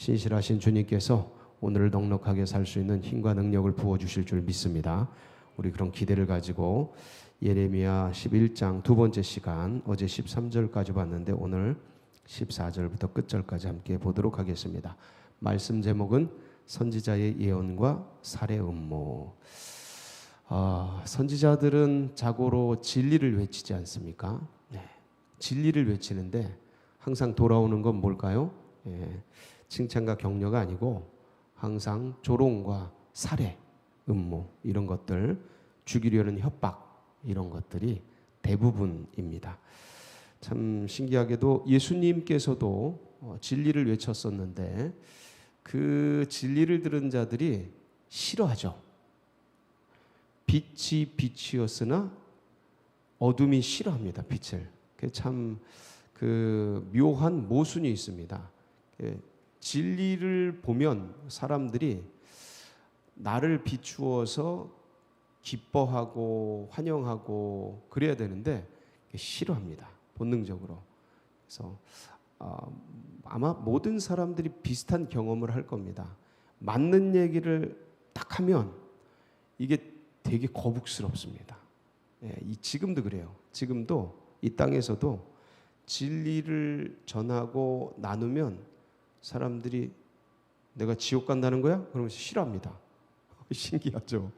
신실하신 주님께서 오늘을 넉넉하게 살 수 있는 힘과 능력을 부어주실 줄 믿습니다. 우리 그런 기대를 가지고 예레미야 11장 두 번째 시간, 어제 13절까지 봤는데 오늘 14절부터 끝절까지 함께 보도록 하겠습니다. 말씀 제목은 선지자의 예언과 살의 음모. 선지자들은 자고로 진리를 외치지 않습니까? 네. 진리를 외치는데 항상 돌아오는 건 뭘까요? 칭찬과 격려가 아니고 항상 조롱과 살해, 음모 이런 것들, 죽이려는 협박 이런 것들이 대부분입니다. 참 신기하게도 예수님께서도 진리를 외쳤었는데 그 진리를 들은 자들이 싫어하죠. 빛이 빛이었으나 어둠이 싫어합니다. 빛을. 참 그 묘한 모순이 있습니다. 진리를 보면 사람들이 나를 비추어서 기뻐하고 환영하고 그래야 되는데 싫어합니다. 본능적으로. 그래서 아마 모든 사람들이 비슷한 경험을 할 겁니다. 맞는 얘기를 딱 하면 이게 되게 거북스럽습니다. 지금도 그래요. 지금도 이 땅에서도 진리를 전하고 나누면 사람들이 내가 지옥 간다는 거야? 그러면서 싫어합니다. 신기하죠.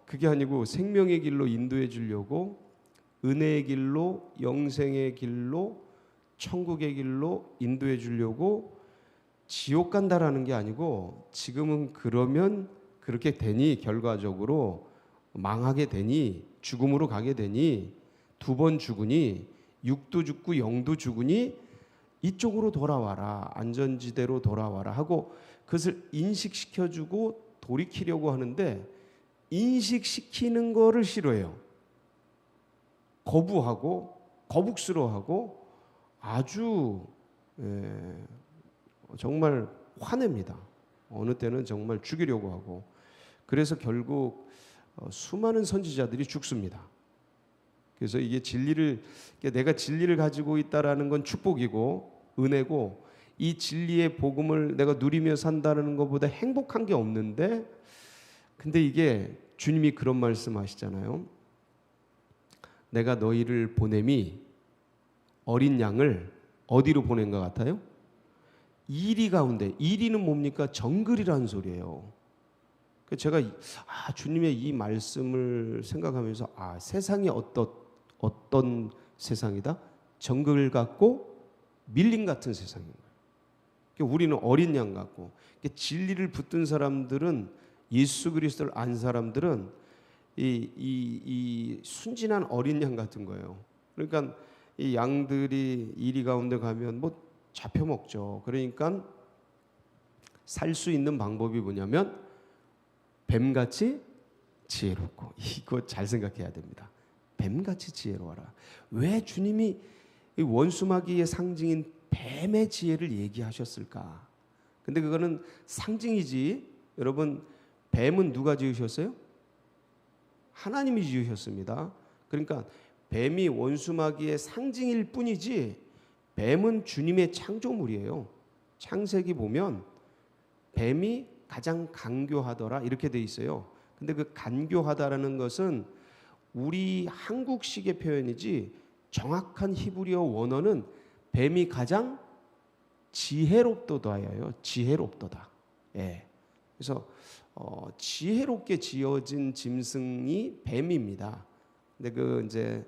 그게 아니고 생명의 길로 인도해 주려고 은혜의 길로, 영생의 길로, 천국의 길로 인도해 주려고 지옥 간다라는 게 아니고 지금은 그러면 그렇게 되니 결과적으로 망하게 되니 죽음으로 가게 되니 두 번 죽으니 육도 죽고 영도 죽으니 이쪽으로 돌아와라, 안전지대로 돌아와라 하고 그것을 인식시켜주고 돌이키려고 하는데 인식시키는 거를 싫어해요. 거부하고 거북스러워하고 아주 정말 화냅니다. 어느 때는 정말 죽이려고 하고 그래서 결국 수많은 선지자들이 죽습니다. 그래서 이게 내가 진리를 가지고 있다라는 건 축복이고 은혜고 이 진리의 복음을 내가 누리며 산다는 것보다 행복한 게 없는데 근데 이게 주님이 그런 말씀하시잖아요. 내가 너희를 보냄이 어린 양을 어디로 보낸 것 같아요? 이리 가운데. 이리는 뭡니까? 정글이라는 소리예요. 제가 주님의 이 말씀을 생각하면서 세상이 어떤 세상이다? 정글 같고 밀림 같은 세상인 거예요. 우리는 어린 양 같고 진리를 붙든 사람들은 예수 그리스도를 안 사람들은 이 순진한 어린 양 같은 거예요. 그러니까 이 양들이 이리 가운데 가면 뭐 잡혀 먹죠. 그러니까 살 수 있는 방법이 뭐냐면 뱀같이 지혜롭고 이거 잘 생각해야 됩니다. 뱀같이 지혜로워라. 왜 주님이 원수마귀의 상징인 뱀의 지혜를 얘기하셨을까? 근데 그거는 상징이지. 여러분 뱀은 누가 지으셨어요? 하나님이 지으셨습니다. 그러니까 뱀이 원수마귀의 상징일 뿐이지 뱀은 주님의 창조물이에요. 창세기 보면 뱀이 가장 간교하더라 이렇게 돼 있어요. 근데 그 간교하다라는 것은 우리 한국식의 표현이지 정확한 히브리어 원어는 뱀이 가장 지혜롭도다예요. 지혜롭도다. 그래서 지혜롭게 지어진 짐승이 뱀입니다. 근데 그 이제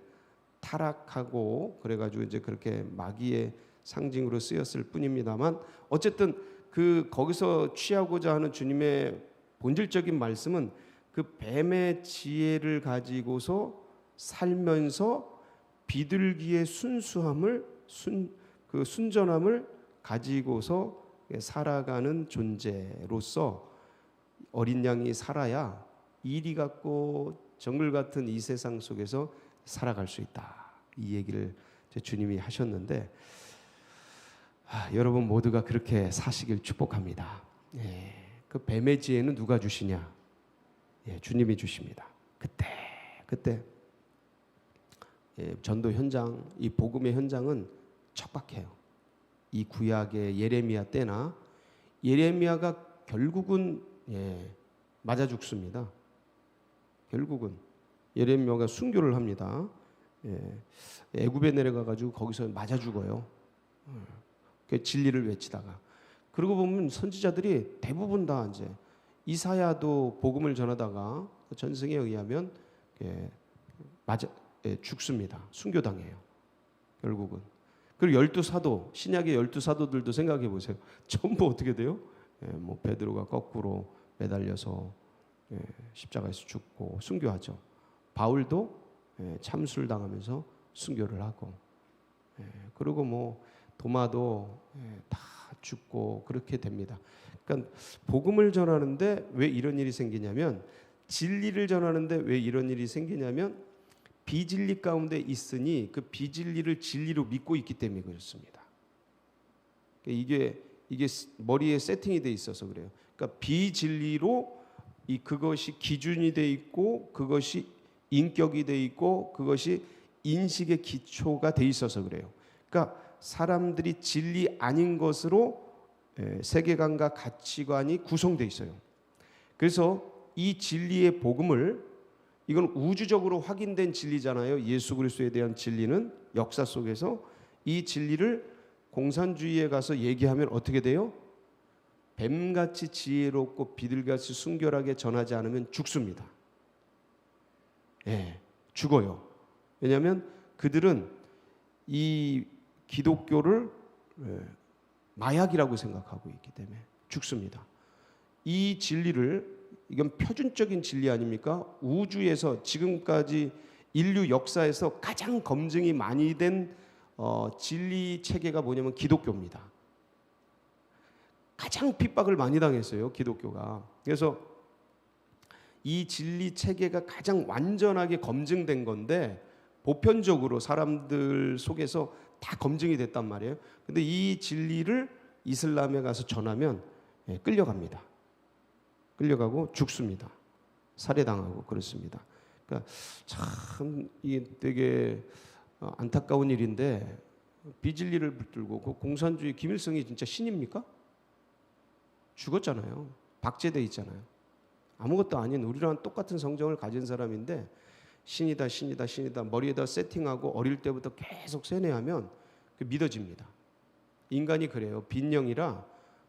타락하고 그래가지고 이제 그렇게 마귀의 상징으로 쓰였을 뿐입니다만 어쨌든 거기서 취하고자 하는 주님의 본질적인 말씀은 그 뱀의 지혜를 가지고서 살면서 비둘기의 순수함을 순전함을 가지고서 살아가는 존재로서 어린 양이 살아야 이리 같고 정글 같은 이 세상 속에서 살아갈 수 있다. 이 얘기를 주님이 하셨는데 여러분 모두가 그렇게 사시길 축복합니다. 그 뱀의 지혜는 누가 주시냐? 주님이 주십니다. 그때 전도 현장, 이 복음의 현장은 척박해요. 이 구약의 예레미야 때나 예레미야가 결국은 맞아 죽습니다. 결국은 예레미야가 순교를 합니다. 애굽에 내려가 가지고 거기서 맞아 죽어요. 그 진리를 외치다가. 그러고 보면 선지자들이 대부분 다 이제 이사야도 복음을 전하다가 전승에 의하면 맞아 죽습니다. 순교당해요. 결국은. 그리고 12사도, 신약의 12사도들도 생각해 보세요. 전부 어떻게 돼요? 뭐 베드로가 거꾸로 매달려서 십자가에서 죽고 순교하죠. 바울도 참수를 당하면서 순교를 하고, 그리고 뭐 도마도 다 죽고 그렇게 됩니다. 그러니까 복음을 전하는데 왜 이런 일이 생기냐면, 진리를 전하는데 왜 이런 일이 생기냐면 비진리 가운데 있으니 그 비진리를 진리로 믿고 있기 때문에 그렇습니다. 이게 머리에 세팅이 돼 있어서 그래요. 그러니까 비진리로 그것이 기준이 돼 있고, 그것이 인격이 돼 있고, 그것이 인식의 기초가 돼 있어서 그래요. 그러니까 사람들이 진리 아닌 것으로 세계관과 가치관이 구성돼 있어요. 그래서 이 진리의 복음을, 이건 우주적으로 확인된 진리잖아요. 예수 그리스도에 대한 진리는 역사 속에서 이 진리를 공산주의에 가서 얘기하면 어떻게 돼요? 뱀같이 지혜롭고 비둘기같이 순결하게 전하지 않으면 죽습니다. 죽어요. 왜냐하면 그들은 이 기독교를 마약이라고 생각하고 있기 때문에 죽습니다. 이 진리를, 이건 표준적인 진리 아닙니까? 우주에서 지금까지 인류 역사에서 가장 검증이 많이 된 진리 체계가 뭐냐면 기독교입니다. 가장 핍박을 많이 당했어요, 기독교가. 그래서 이 진리 체계가 가장 완전하게 검증된 건데, 보편적으로 사람들 속에서 다 검증이 됐단 말이에요. 근데 이 진리를 이슬람에 가서 전하면 끌려갑니다. 끌려가고 죽습니다. 살해당하고 그렇습니다. 그러니까 참 이게 되게 안타까운 일인데, 비진리를 붙들고, 그 공산주의 김일성이 진짜 신입니까? 죽었잖아요. 박제돼 있잖아요. 아무것도 아닌 우리랑 똑같은 성정을 가진 사람인데 신이다 신이다 신이다 머리에다 세팅하고 어릴 때부터 계속 세뇌하면 믿어집니다. 인간이 그래요. 빈령이라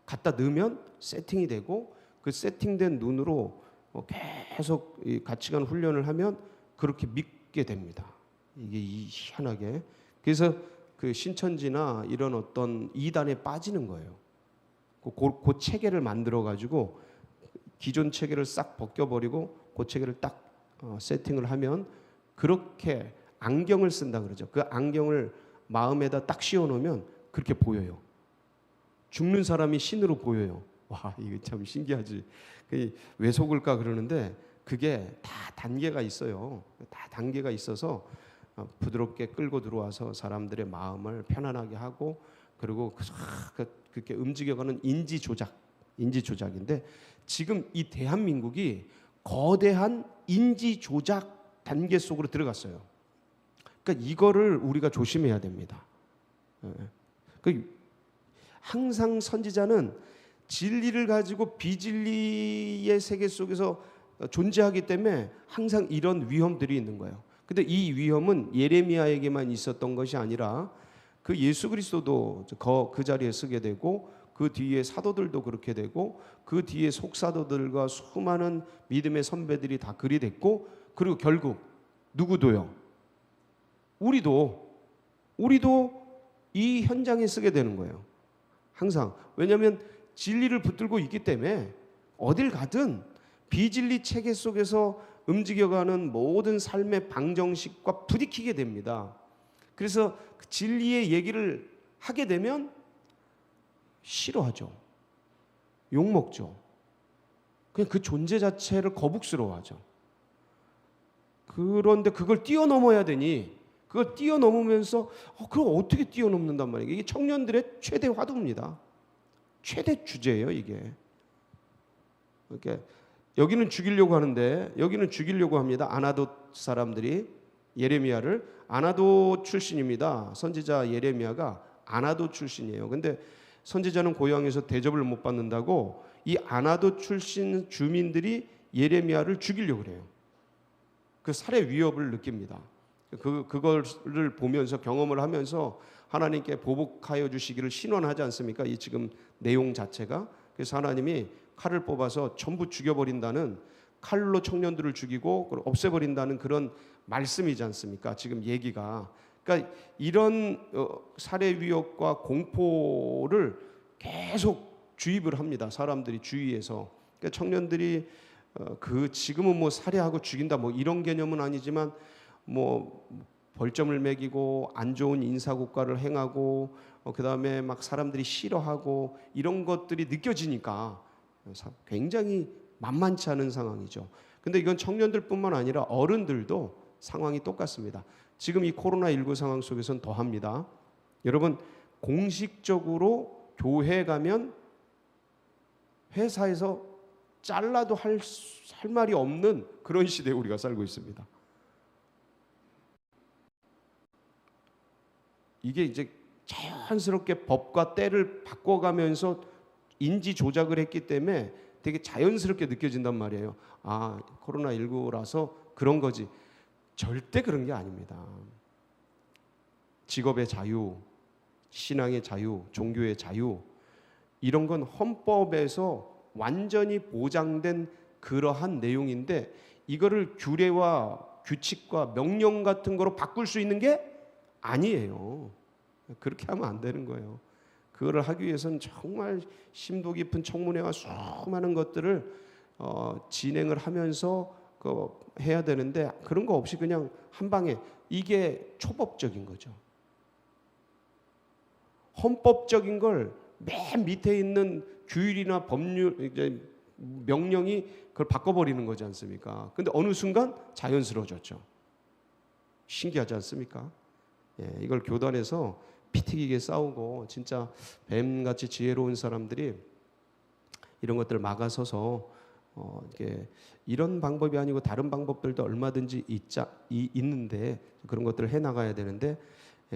갖다 넣으면 세팅이 되고, 그 세팅된 눈으로 계속 이 가치관 훈련을 하면 그렇게 믿게 됩니다. 이게 희한하게. 그래서 그 신천지나 이런 어떤 이단에 빠지는 거예요. 그 체계를 만들어 가지고 기존 체계를 싹 벗겨버리고 그 체계를 딱 세팅을 하면, 그렇게 안경을 쓴다 그러죠. 그 안경을 마음에다 딱 씌워놓으면 그렇게 보여요. 죽는 사람이 신으로 보여요. 와, 이거 참 신기하지. 왜 속을까 그러는데 그게 다 단계가 있어요. 다 단계가 있어서 부드럽게 끌고 들어와서 사람들의 마음을 편안하게 하고, 그리고 그렇게 움직여가는 인지 조작인데, 지금 이 대한민국이 거대한 인지 조작 단계 속으로 들어갔어요. 그러니까 이거를 우리가 조심해야 됩니다. 항상 선지자는 진리를 가지고 비진리의 세계 속에서 존재하기 때문에 항상 이런 위험들이 있는 거예요. 근데 이 위험은 예레미야에게만 있었던 것이 아니라 그 예수 그리스도도 그 자리에 서게 되고, 그 뒤에 사도들도 그렇게 되고, 그 뒤에 속사도들과 수많은 믿음의 선배들이 다 그리 됐고, 그리고 결국 누구도요? 우리도 이 현장에 서게 되는 거예요. 항상. 왜냐하면 진리를 붙들고 있기 때문에 어딜 가든 비진리 체계 속에서 움직여가는 모든 삶의 방정식과 부딪히게 됩니다. 그래서 그 진리의 얘기를 하게 되면 싫어하죠. 욕먹죠. 그냥 그 존재 자체를 거북스러워하죠. 그런데 그걸 뛰어넘어야 되니, 그걸 뛰어넘으면서 그걸 어떻게 뛰어넘는단 말이에요. 이게 청년들의 최대 화두입니다. 최대 주제예요, 이게. 이렇게 여기는 죽이려고 하는데, 여기는 죽이려고 합니다. 아나돗 사람들이 예레미야를. 아나돗 출신입니다. 선지자 예레미야가 아나돗 출신이에요. 근데 선지자는 고향에서 대접을 못 받는다고 이 아나도 출신 주민들이 예레미야를 죽이려고 그래요. 그 살해 위협을 느낍니다. 그거를 보면서 경험을 하면서 하나님께 보복하여 주시기를 신원하지 않습니까? 이 지금 내용 자체가. 그래서 하나님이 칼을 뽑아서 전부 죽여버린다는, 칼로 청년들을 죽이고 없애버린다는 그런 말씀이지 않습니까? 지금 얘기가. 그러니까 이런 살해 위협과 공포를 계속 주입을 합니다. 사람들이 주위에서. 그러니까 청년들이 그 지금은 뭐 살해하고 죽인다 뭐 이런 개념은 아니지만 뭐 벌점을 매기고 안 좋은 인사고과를 행하고 그다음에 막 사람들이 싫어하고 이런 것들이 느껴지니까 굉장히 만만치 않은 상황이죠. 근데 이건 청년들뿐만 아니라 어른들도 상황이 똑같습니다. 지금 이 코로나19 상황 속에서는 더합니다. 여러분, 공식적으로 교회 가면 회사에서 잘라도 할 말이 없는 그런 시대에 우리가 살고 있습니다. 이게 이제 자연스럽게 법과 때를 바꿔가면서 인지 조작을 했기 때문에 되게 자연스럽게 느껴진단 말이에요. 아, 코로나19라서 그런 거지. 절대 그런 게 아닙니다. 직업의 자유, 신앙의 자유, 종교의 자유, 이런 건 헌법에서 완전히 보장된 그러한 내용인데 이거를 규례와 규칙과 명령 같은 거로 바꿀 수 있는 게 아니에요. 그렇게 하면 안 되는 거예요. 그거를 하기 위해서는 정말 심도 깊은 청문회와 수많은 것들을 진행을 하면서 해야 되는데 그런 거 없이 그냥 한 방에, 이게 초법적인 거죠. 헌법적인 걸 맨 밑에 있는 규율이나 법률, 이제 명령이 그걸 바꿔버리는 거지 않습니까? 근데 어느 순간 자연스러워졌죠. 신기하지 않습니까? 예, 이걸 교단에서 피 튀기게 싸우고 진짜 뱀같이 지혜로운 사람들이 이런 것들을 막아서서 이렇게 이런 방법이 아니고 다른 방법들도 얼마든지 있는데 그런 것들을 해나가야 되는데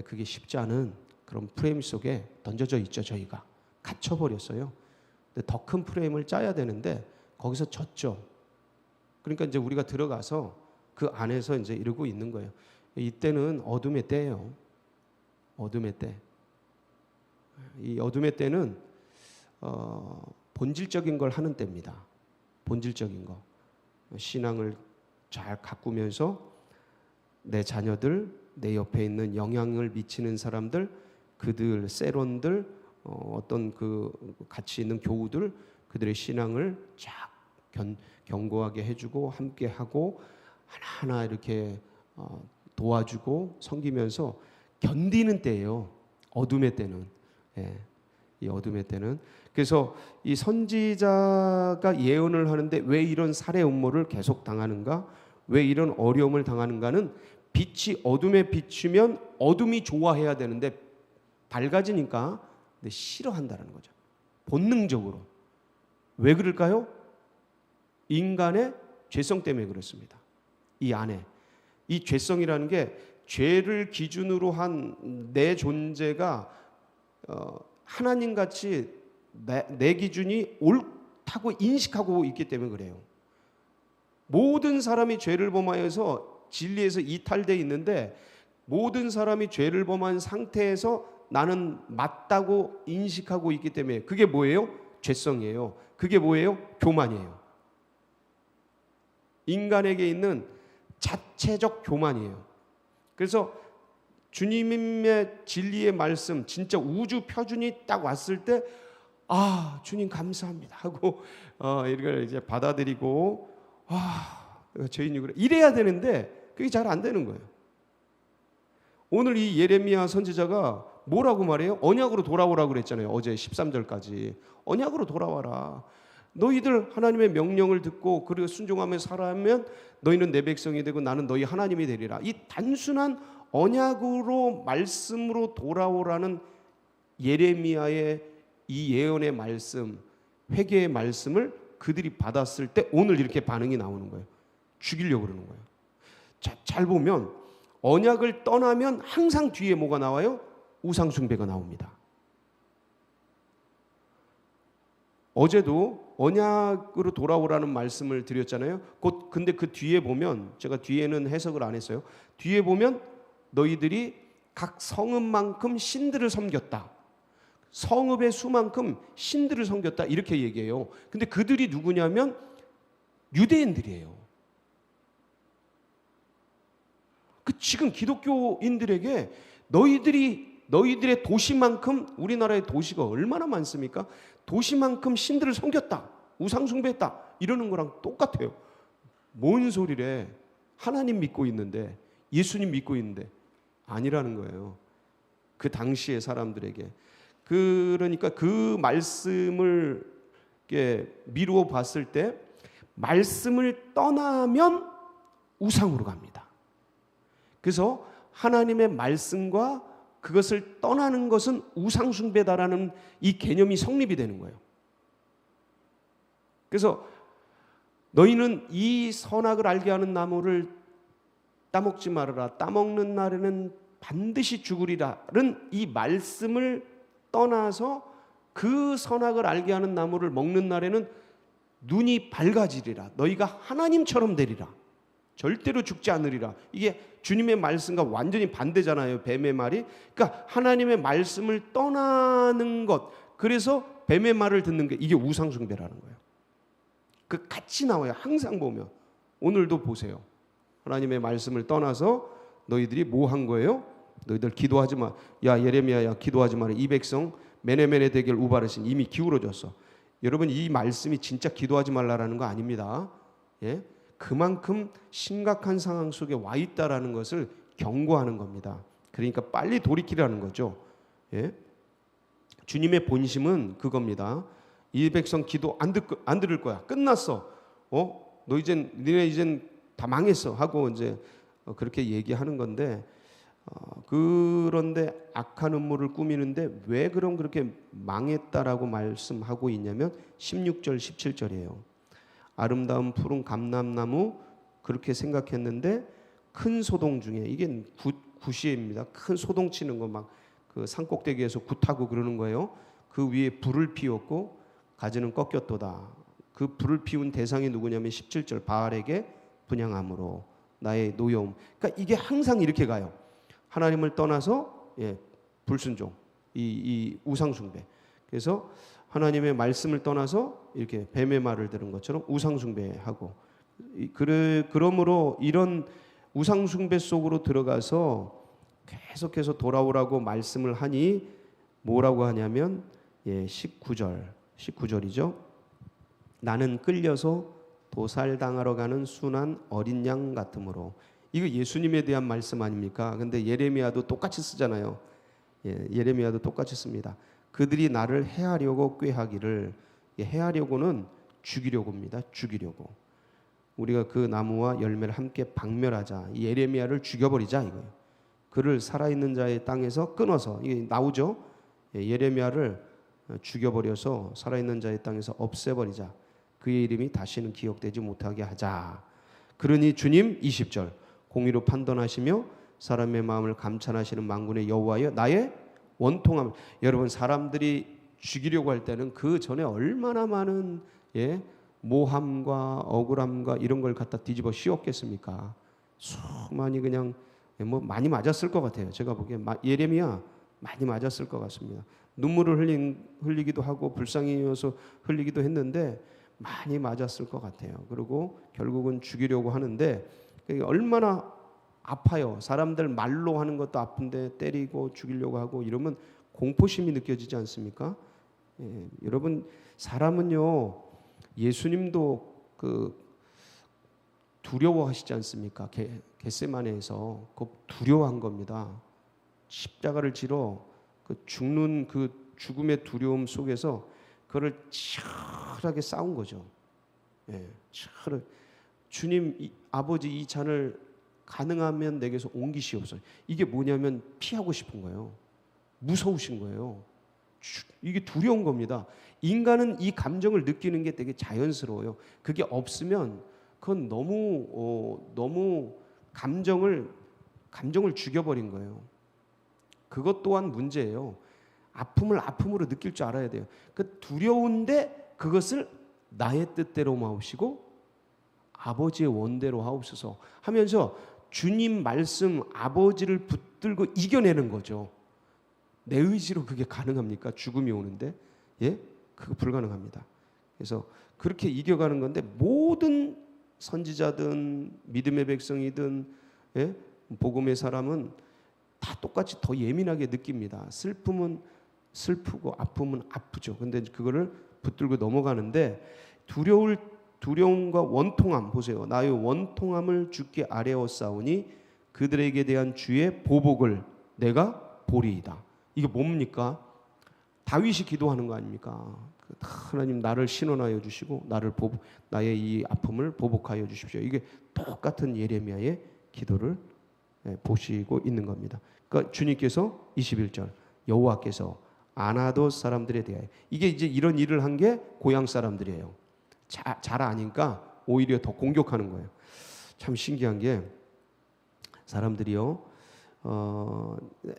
그게 쉽지 않은 그런 프레임 속에 던져져 있죠. 저희가 갇혀버렸어요. 근데 더 큰 프레임을 짜야 되는데 거기서 졌죠. 그러니까 이제 우리가 들어가서 그 안에서 이제 이러고 있는 거예요. 이때는 어둠의 때예요. 어둠의 때. 이 어둠의 때는 본질적인 걸 하는 때입니다. 본질적인 거. 신앙을 잘 가꾸면서 내 자녀들, 내 옆에 있는 영향을 미치는 사람들, 그들 세론들, 어떤 그 같이 있는 교우들, 그들의 신앙을 쫙 견고하게 해주고 함께하고 하나하나 이렇게 도와주고 섬기면서 견디는 때예요. 어둠의 때는. 예, 이 어둠의 때는. 그래서 이 선지자가 예언을 하는데 왜 이런 살해 음모를 계속 당하는가? 왜 이런 어려움을 당하는가는 빛이 어둠에 비추면 어둠이 좋아해야 되는데 밝아지니까 근데 싫어한다는 거죠. 본능적으로. 왜 그럴까요? 인간의 죄성 때문에 그렇습니다. 이 안에. 이 죄성이라는 게 죄를 기준으로 한 내 존재가 하나님같이 내 기준이 옳다고 인식하고 있기 때문에 그래요. 모든 사람이 죄를 범하여서 진리에서 이탈되어 있는데 모든 사람이 죄를 범한 상태에서 나는 맞다고 인식하고 있기 때문에 그게 뭐예요? 죄성이에요. 그게 뭐예요? 교만이에요. 인간에게 있는 자체적 교만이에요. 그래서 주님의 진리의 말씀, 진짜 우주 표준이 딱 왔을 때, 아, 주님 감사합니다 하고 이걸 이제 받아들이고, 아, 죄인이 그래 이래야 되는데 그게 잘 안 되는 거예요. 오늘 이 예레미야 선지자가 뭐라고 말해요? 언약으로 돌아오라고 그랬잖아요. 어제 13절까지 언약으로 돌아와라. 너희들 하나님의 명령을 듣고 그리고 순종하며 살아면 너희는 내 백성이 되고 나는 너희 하나님이 되리라. 이 단순한 언약으로 말씀으로 돌아오라는 예레미야의 이 예언의 말씀, 회개의 말씀을 그들이 받았을 때 오늘 이렇게 반응이 나오는 거예요. 죽이려고 그러는 거예요. 자, 잘 보면 언약을 떠나면 항상 뒤에 뭐가 나와요? 우상 숭배가 나옵니다. 어제도 언약으로 돌아오라는 말씀을 드렸잖아요. 근데 그 뒤에 보면, 제가 뒤에는 해석을 안 했어요. 뒤에 보면 너희들이 각 성읍만큼 신들을 섬겼다. 성읍의 수만큼 신들을 섬겼다. 이렇게 얘기해요. 근데 그들이 누구냐면 유대인들이에요. 지금 기독교인들에게 너희들의 도시만큼, 우리나라의 도시가 얼마나 많습니까? 도시만큼 신들을 섬겼다, 우상숭배했다, 이러는 거랑 똑같아요. 뭔 소리래? 하나님 믿고 있는데, 예수님 믿고 있는데 아니라는 거예요. 그 당시의 사람들에게. 그러니까 그 말씀을 미루어 봤을 때 말씀을 떠나면 우상으로 갑니다. 그래서 하나님의 말씀과 그것을 떠나는 것은 우상숭배다라는 이 개념이 성립이 되는 거예요. 그래서 너희는 이 선악을 알게 하는 나무를 따먹지 말아라. 따먹는 날에는 반드시 죽으리라는 이 말씀을 떠나서 그 선악을 알게 하는 나무를 먹는 날에는 눈이 밝아지리라. 너희가 하나님처럼 되리라. 절대로 죽지 않으리라. 이게 주님의 말씀과 완전히 반대잖아요. 뱀의 말이. 그러니까 하나님의 말씀을 떠나는 것, 그래서 뱀의 말을 듣는 게 이게 우상숭배라는 거예요. 그 같이 나와요. 항상 보면. 오늘도 보세요. 하나님의 말씀을 떠나서 너희들이 뭐 한 거예요? 너희들 기도하지 마. 야 예레미야야, 기도하지 마라. 이 백성 메네메네 대결 우바르신 이미 기울어졌어. 여러분, 이 말씀이 진짜 기도하지 말라라는 거 아닙니다. 예? 그만큼 심각한 상황 속에 와 있다라는 것을 경고하는 겁니다. 그러니까 빨리 돌이키라는 거죠. 예? 주님의 본심은 그겁니다. 이 백성 기도 안 들을 거야. 끝났어. 니네 이젠 다 망했어 하고 이제 그렇게 얘기하는 건데, 그런데 악한 음모를 꾸미는데 왜 그럼 그렇게 망했다라고 말씀하고 있냐면 16절 17절이에요. 아름다운 푸른 감람나무 그렇게 생각했는데 큰 소동 중에, 이게 굿이입니다. 큰 소동 치는 거 막 그 산꼭대기에서 굿하고 그러는 거예요. 그 위에 불을 피웠고 가지는 꺾였도다. 그 불을 피운 대상이 누구냐면 17절 바알에게 분향함으로 나의 노여움. 그러니까 이게 항상 이렇게 가요. 하나님을 떠나서 불순종, 이 우상숭배. 그래서 하나님의 말씀을 떠나서 이렇게 뱀의 말을 들은 것처럼 우상숭배하고, 그러므로 이런 우상숭배 속으로 들어가서 계속해서 돌아오라고 말씀을 하니 뭐라고 하냐면 19절이죠. 나는 끌려서 도살당하러 가는 순한 어린 양 같으므로. 이거 예수님에 대한 말씀 아닙니까? 근데 예레미야도 똑같이 쓰잖아요. 예레미야도 똑같이 씁니다. 그들이 나를 해하려고 꾀하기를. 해하려고는 죽이려고입니다. 죽이려고. 우리가 그 나무와 열매를 함께 박멸하자. 이 예레미야를 죽여버리자 이거예요. 그를 살아있는 자의 땅에서 끊어서, 이게 나오죠. 예레미야를 죽여버려서 살아있는 자의 땅에서 없애버리자. 그의 이름이 다시는 기억되지 못하게 하자. 그러니 주님 20절 공의로 판단하시며 사람의 마음을 감찰하시는 만군의 여호와여 나의 원통함. 여러분, 사람들이 죽이려고 할 때는 그 전에 얼마나 많은 모함과 억울함과 이런 걸 갖다 뒤집어 씌웠겠습니까? 수많이 그냥 많이 맞았을 것 같아요. 제가 보기엔 예레미야 많이 맞았을 것 같습니다. 눈물을 흘리기도 하고 불쌍해서 흘리기도 했는데 많이 맞았을 것 같아요. 그리고 결국은 죽이려고 하는데 얼마나 아파요. 사람들 말로 하는 것도 아픈데 때리고 죽이려고 하고 이러면 공포심이 느껴지지 않습니까? 여러분, 사람은요, 예수님도 두려워하시지 않습니까? 겟세마네에서 두려워한 겁니다. 십자가를 지러 죽는 그 죽음의 두려움 속에서 그를 치열하게 싸운 거죠. 치열하게. 주님, 아버지 이 잔을 가능하면 내게서 옮기시옵소서. 이게 뭐냐면 피하고 싶은 거예요. 무서우신 거예요. 이게 두려운 겁니다. 인간은 이 감정을 느끼는 게 되게 자연스러워요. 그게 없으면 그건 너무 감정을 죽여버린 거예요. 그것 또한 문제예요. 아픔을 아픔으로 느낄 줄 알아야 돼요. 그 두려운데 그것을 나의 뜻대로 마옵시고 아버지의 원대로 하옵소서 하면서 주님 말씀 아버지를 붙들고 이겨내는 거죠. 내 의지로 그게 가능합니까? 죽음이 오는데 그거 불가능합니다. 그래서 그렇게 이겨가는 건데 모든 선지자든 믿음의 백성이든 복음의 사람은 다 똑같이 더 예민하게 느낍니다. 슬픔은 슬프고 아픔은 아프죠. 근데 그거를 붙들고 넘어가는데 두려움과 원통함 보세요. 나의 원통함을 주께 아뢰었사오니 그들에게 대한 주의 보복을 내가 보리이다. 이게 뭡니까? 다윗이 기도하는 거 아닙니까? 하나님 나를 신원하여 주시고 나의 이 아픔을 보복하여 주십시오. 이게 똑같은 예레미야의 기도를 보시고 있는 겁니다. 그러니까 주님께서 21절 여호와께서 아나돗 사람들에 대하여 이게 이제 이런 일을 한 게 고향 사람들이에요. 잘 아니까 오히려 더 공격하는 거예요. 참 신기한 게 사람들이요.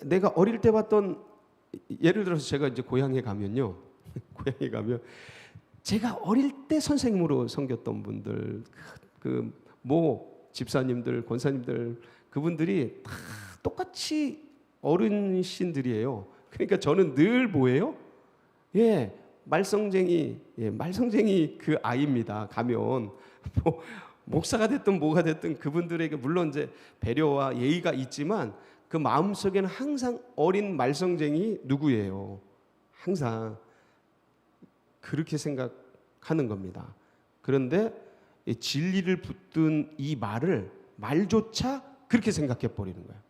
내가 어릴 때 봤던 예를 들어서 제가 이제 고향에 가면요. 고향에 가면 제가 어릴 때 선생님으로 섬겼던 분들 뭐 집사님들, 권사님들 그분들이 다 똑같이 어른신들이에요. 그러니까 저는 늘 뭐예요? 말썽쟁이 그 아이입니다. 가면 뭐 목사가 됐든 뭐가 됐든 그분들에게 물론 이제 배려와 예의가 있지만 그 마음속에는 항상 어린 말썽쟁이 누구예요? 항상 그렇게 생각하는 겁니다. 그런데 진리를 붙든 이 말조차 그렇게 생각해 버리는 거예요.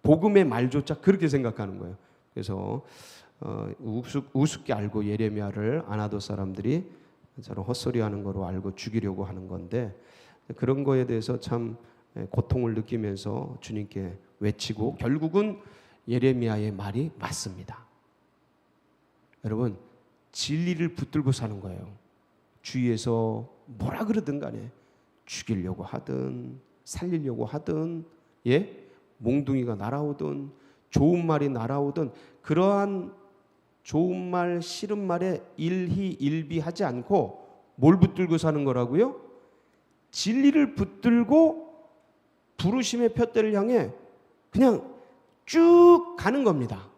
복음의 말조차 그렇게 생각하는 거예요. 그래서 우습게 알고 예레미야를 아나돗 사람들이 저런 헛소리하는 거로 알고 죽이려고 하는 건데 그런 거에 대해서 참 고통을 느끼면서 주님께 외치고 결국은 예레미야의 말이 맞습니다. 여러분 진리를 붙들고 사는 거예요. 주위에서 뭐라 그러든 간에 죽이려고 하든 살리려고 하든 몽둥이가 날아오든 좋은 말이 날아오든 그러한 좋은 말 싫은 말에 일희일비하지 않고 뭘 붙들고 사는 거라고요? 진리를 붙들고 부르심의 푯대를 향해 그냥 쭉 가는 겁니다.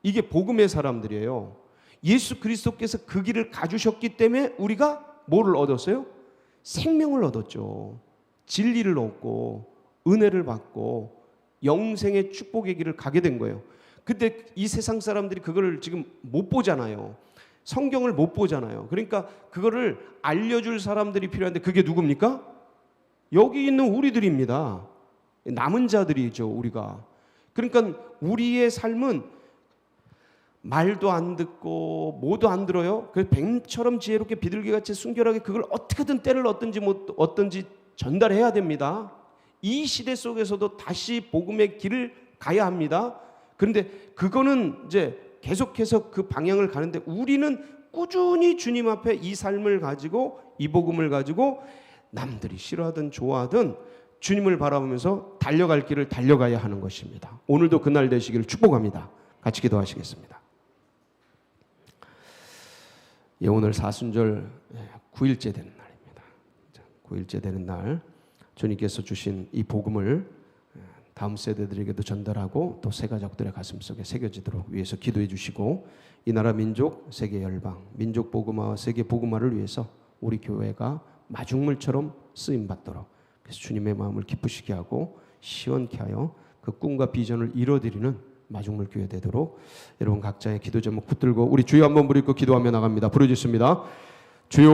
이게 복음의 사람들이에요. 예수 그리스도께서 그 길을 가주셨기 때문에 우리가 뭐를 얻었어요? 생명을 얻었죠. 진리를 얻고 은혜를 받고 영생의 축복의 길을 가게 된 거예요. 근데 이 세상 사람들이 그거를 지금 못 보잖아요. 성경을 못 보잖아요. 그러니까 그거를 알려줄 사람들이 필요한데 그게 누굽니까? 여기 있는 우리들입니다. 남은 자들이죠, 우리가. 그러니까 우리의 삶은 말도 안 듣고 뭐도 안 들어요. 그래서 뱀처럼 지혜롭게 비둘기같이 순결하게 그걸 어떻게든 때를 얻든지 전달해야 됩니다. 이 시대 속에서도 다시 복음의 길을 가야 합니다. 그런데 그거는 이제 계속해서 그 방향을 가는데 우리는 꾸준히 주님 앞에 이 삶을 가지고 이 복음을 가지고 남들이 싫어하든 좋아하든 주님을 바라보면서 달려갈 길을 달려가야 하는 것입니다. 오늘도 그날 되시기를 축복합니다. 같이 기도하시겠습니다. 오늘 사순절 9일째 되는 날입니다. 9일째 되는 날 주님께서 주신 이 복음을 다음 세대들에게도 전달하고 또 새 가족들의 가슴속에 새겨지도록 위해서 기도해 주시고 이 나라 민족 세계 열방 민족 복음화와 세계 복음화를 위해서 우리 교회가 마중물처럼 쓰임 받도록 그래서 주님의 마음을 기쁘시게 하고 시원케 하여 그 꿈과 비전을 이뤄드리는 마중물 교회 되도록 여러분 각자의 기도 제목 붙들고 우리 주여 한번 부르고 기도하며 나갑니다. 부르짖습니다. 주여